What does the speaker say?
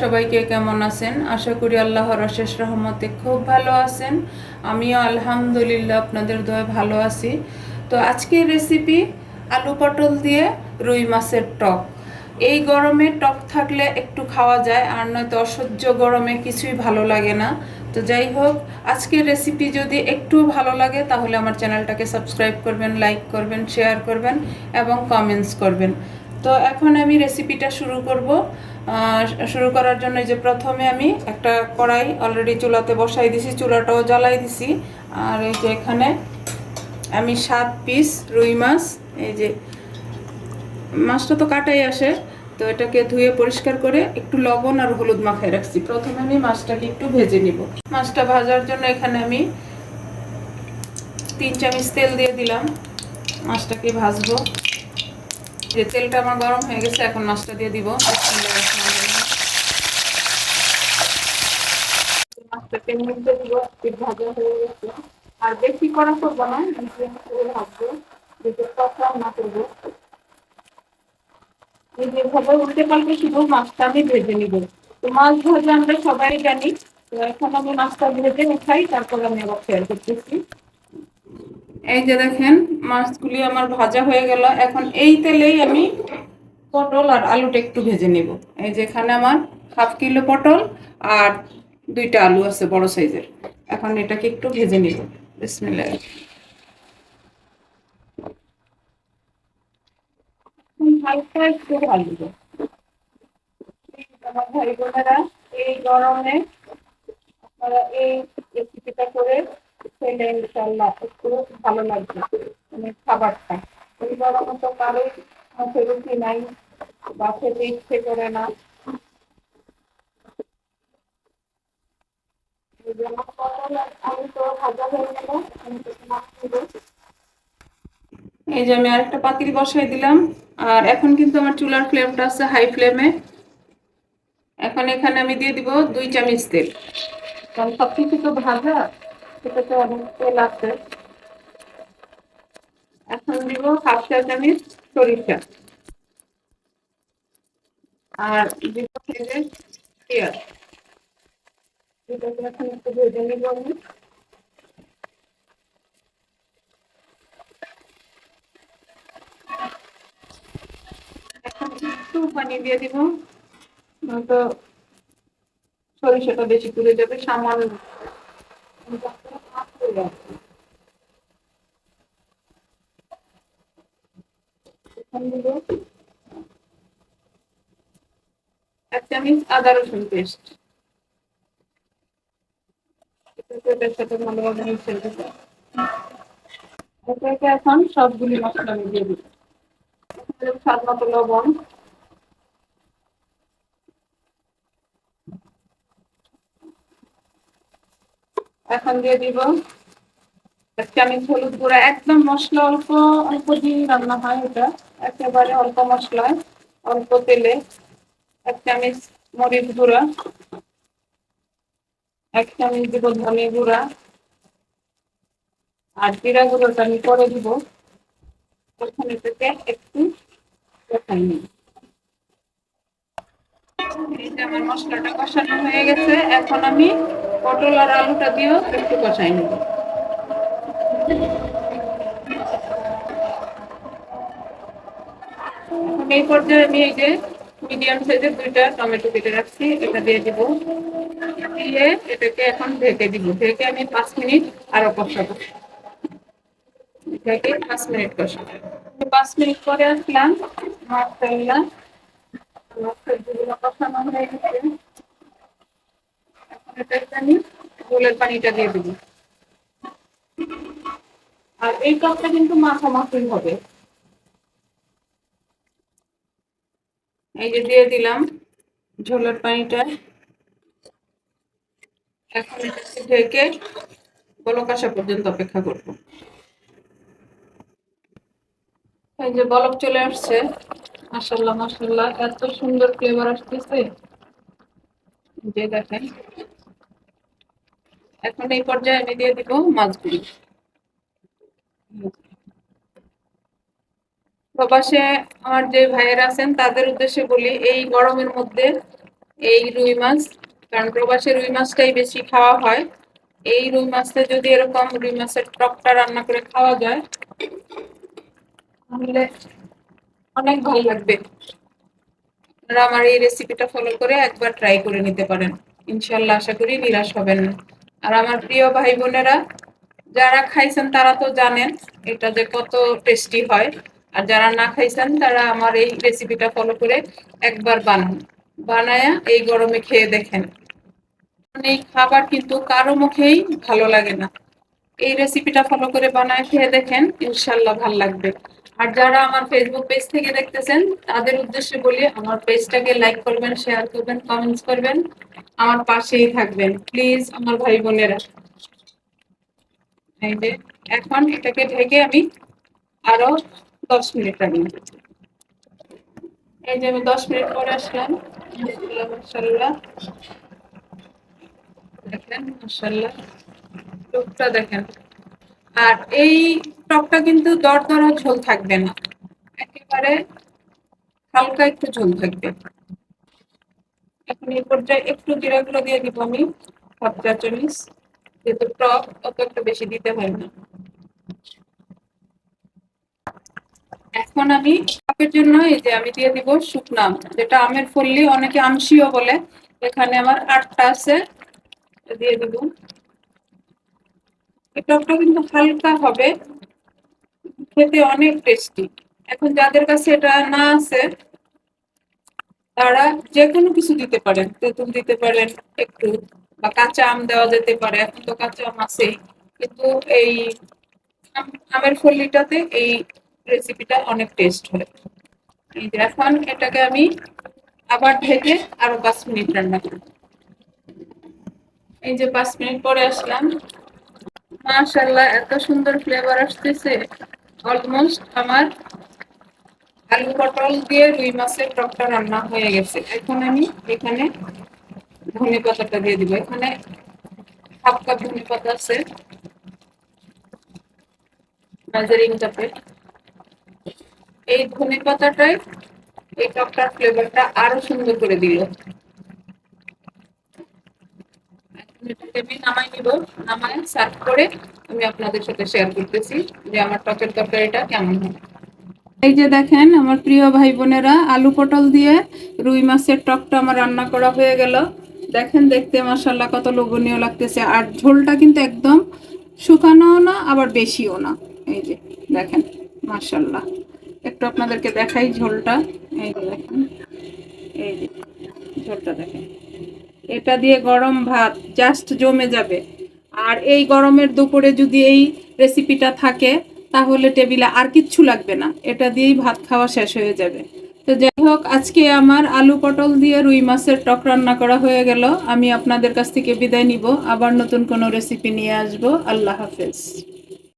সবাই কে কেমন আছেন? আশা করি আল্লাহর অশেষ রহমতে খুব ভালো আছেন। আমিও আলহামদুলিল্লাহ আপনাদের দয়ায় ভালো আছি। তো আজকের রেসিপি আলু পটল দিয়ে রুই মাছের টক। এই গরমে টক থাকলে একটু খাওয়া যায়, আর নয়তো অসহ্য গরমে কিছুই ভালো লাগে না। তো যাই হোক, আজকের রেসিপি যদি একটু ভালো লাগে তাহলে আমার চ্যানেলটাকে সাবস্ক্রাইব করবেন, লাইক করবেন, শেয়ার করবেন এবং কমেন্টস করবেন। তো এখন আমি রেসিপিটা শুরু করব। শুরু করার জন্য যে প্রথমে আমি একটা কড়াই অলরেডি চুলাতে বসাই দিছি, চুলাটাও জ্বালাই দিছি। আর এই যে এখানে আমি 7 পিস রুই মাছ, এই যে মাছটা তো কাটাই আসে, তো এটাকে ধুয়ে পরিষ্কার করে একটু লবণ আর হলুদ মাখায় রাখছি। প্রথমে আমি মাছটাকে একটু ভেজে নিব। মাছটা ভাজার জন্য এখানে আমি 3 চামচ তেল দিয়ে দিলাম। মাছটাকে ভাজবো। যে তেলটা আমার গরম হয়ে গেছে, এখন মাছটা দিয়ে দিব। মাছটাকে মধ্যে দিব, ভাজা হয়ে গেছে। আর বেশি করা করবো না, ভাজবো, যেটা টক না করবো। এই যেভাবে উল্টে পাল্টে শুধু মাছটা আমি ভেজে নিব। তো মাছ ভাজা আমরা সবাই জানি। তো এখন আমি মাছটা ভেজে উঠাই, তারপর আমি আবার শেয়ার করতেছি। এই যে দেখেন, মাছগুলি আমার ভাজা হয়ে গেল। এখন এই তেলেই আমি পটল আর আলুটা একটু ভেজে নেব। এই যে এখানে আমার হাফ কিলো পটল আর 2টা আলু আছে বড় সাইজের। এখন এটাকে একটু ভেজে নিব। বিসমিল্লাহ। হালকা একটু ভাজব। আমার ভাই বোনেরা, এই গরমে আপনারা এই রেসিপিটা করে খেলে ইনশাল্লাহ একটু ভালো লাগবে। মানে খাবারটা এই গরমে তো কারোই মুখে রুচি নাই বা খেতে ইচ্ছে করে না। এই যে আমি আরেকটা পাতিল বসাই দিলাম। আর এখন কিন্তু আমার চুলার ফ্লেমটা আছে হাই ফ্লেমে। এখন এখানে আমি দিয়ে দিব 2 চামচ তেল, কারণ সবকিছু তো ভাজা, সেটাতে অনেক তেল আছে। এখন দিব হাফ চা চামচ সরিষা, আর দিব পেঁয়াজ। এটাকে এখন একটু ভেজে নিব আমি। এখন একটু পানি দিয়ে দিব, নয়তো সরিষাটা বেশি পুড়ে যাবে। সামান্য এখন দিব 1 চামচ আদা রসুন পেস্ট। এটার সাথে ভালোভাবে মিশিয়ে দেব। এটাকে এখন সবগুলি মশলা আমি দিয়ে দিব। স্বাদ মতো লবণ, এখন দিয়ে দিব 1 চামচ হলুদ গুঁড়া। একদম মশলা অল্প অল্প দিয়ে রান্না হয় এটা, একেবারে অল্প মশলায় অল্প তেলে। 1 চামচ মরিচ গুঁড়া, 1 চামচ দিব ধনে গুঁড়া, আর জিরা গুঁড়োটা আমি পরে দিব। ওখানে থেকে একটু কষাই নিই। এই যে আমার মশলাটা কষানো হয়ে গেছে, এখন আমি পটল আর আলুটা দিয়েও একটু কষাই নেব। এখন এই পর্যায়ে আমি এই যে মিডিয়াম সাইজের 2টা টমেটো কেটে রাখছি, এটা দিয়ে দিব। দিয়ে এটাকে এখন ঢেকে দিব। ঢেকে আমি 5 মিনিট আরো কষাবো। এটাকে 5 মিনিট কষাবো। 5 মিনিট পরে আসলাম। মাশাআল্লাহ, মাছের যেগুলো কষানো হয়ে গেছে। এখন এটাকে আমি ঝোলের পানিটা দিয়ে দিব। আর এই টকটা কিন্তু মাখামাখি হবে। এই যে দিয়ে দিলাম ঝোলের পানিটা। এখন এটাকে ঢেকে বলক আসা পর্যন্ত অপেক্ষা করব। এই যে বলক চলে আসছে। মাশাআল্লাহ মাশাআল্লাহ, এত সুন্দর ফ্লেভার আসতেছে যে দেখেন। এখন এই পর্যায়ে আমি দিয়ে দিব মাছগুলি। প্রবাসে আমার যে ভাইয়েরা আছেন তাদের উদ্দেশ্যে বলি, এই গরমের মধ্যে এই রুই মাছ, কারণ প্রবাসে রুই মাছটাই বেশি খাওয়া হয়। এই রুই মাছটা যদি এরকম রুই মাছের টকটা রান্না করে খাওয়া যায় তাহলে অনেক ভালো লাগবে। আপনারা আমার এই রেসিপিটা ফলো করে একবার ট্রাই করে নিতে পারেন, ইনশাল্লাহ আশা করি নিরাশ হবেন না। আর আমার প্রিয় ভাই বোনেরা, যারা খাইছেন তারা তো জানেন এটা যে কত টেস্টি হয়। আর যারা না খাইছেন তারা আমার এই রেসিপিটা ফলো করে একবার বানান, বানায়া এই গরমে খেয়ে দেখেন। এই খাবার কিন্তু কারো মুখেই ভালো লাগে না। এই রেসিপিটা ফলো করে বানায় খেয়ে দেখেন, ইনশাল্লাহ ভাল লাগবে। আর যারা আমার ফেসবুক পেজ থেকে দেখতেছেন তাদের উদ্দেশ্যে বলি, আমার পেজটাকে লাইক করবেন, শেয়ার করবেন, কমেন্টস করবেন, আমার পাশেই থাকবেন প্লিজ আমার ভাই বোনেরা। এই যে এখন এটাকে ঢেকে আমি আরো 10 মিনিট রাখলাম। এই যে আমি 10 মিনিট পরে আসলাম, মাশাআল্লাহ দেখেন, মাশাআল্লাহ টকটা দেখেন। আর এই টকটা কিন্তু দরদরা ঝোল থাকবে না, একেবারে হালকা একটু ঝোল থাকবে। এখন এই পর্যায়ে একটু জিরা গুঁড়ো দিয়ে দিব আমি, 1/2 চা চামচ, যেহেতু টক অত একটা বেশি দিতে হয় না। এখন আমি টকের জন্য এই যে আমি দিয়ে দিব শুকনো আম, যেটা আমের ফল্লি, অনেকে আমশিও বলে। এখানে আমার 8টা আছে, দিয়ে দিব। এই টকটা কিন্তু হালকা হবে, খেতে অনেক টেস্টি। এখন যাদের কাছে এটা না আছে তারা যেকোনো কিছু দিতে পারেন, তেঁতুল দিতে পারেন একটু, বা কাঁচা আম দেওয়া যেতে পারে, এখন তো কাঁচা আম আছেই। কিন্তু এই আমের ফল্লিটাতে এই রেসিপিটা অনেক টেস্ট হয়। এই যে এখন এটাকে আমি আবার ঢেকে আরো 5 মিনিট রান্না করব। এই যে 5 মিনিট পরে আসলাম, মাশাআল্লাহ এত সুন্দর ফ্লেভার আসতেছে। অলমোস্ট আমার আলু পটল দিয়ে রুই মাছের টকটা রান্না হয়ে গেছে। এখন আমি এখানে ধনে পাতাটা দিয়ে দিব। এখানে 1/2 কাপ ধনে পাতা আছে মেজারিং কাপে। এই ধনে পাতাটাই এই টকটার ফ্লেভারটা আরো সুন্দর করে দিল। এটাকে আমি নামাই নিব, নামায় সার্ভ করে আমি আপনাদের সাথে শেয়ার করতেছি যে আমার টকের তরকারিটা কেমন হয়। এই যে দেখেন আমার প্রিয় ভাই বোনেরা, আলু পটল দিয়ে রুই মাছের টকটা আমার রান্না করা হয়ে গেল। দেখেন দেখতে মাশাআল্লাহ কত লোভনীয় লাগতেছে। আর ঝোলটা কিন্তু একদম শুকানোও না আবার বেশিও না। এই যে দেখেন মাশাআল্লাহ, একটু আপনাদেরকে দেখাই ঝোলটা। এই যে দেখেন, এই যে ঝোলটা দেখেন, এটা দিয়ে গরম ভাত জাস্ট জমে যাবে। আর এই গরমের দুপুরে যদি এই রেসিপিটা থাকে তাহলে টেবিলে আর কিচ্ছু লাগবে না, এটা দিয়েই ভাত খাওয়া শেষ হয়ে যাবে। তো যাই হোক, আজকে আমার আলু পটল দিয়ে রুই মাছের টক রান্না করা হয়ে গেল। আমি আপনাদের কাছ থেকে বিদায় নিব, আবার নতুন কোনো রেসিপি নিয়ে আসবো। আল্লাহ হাফেজ।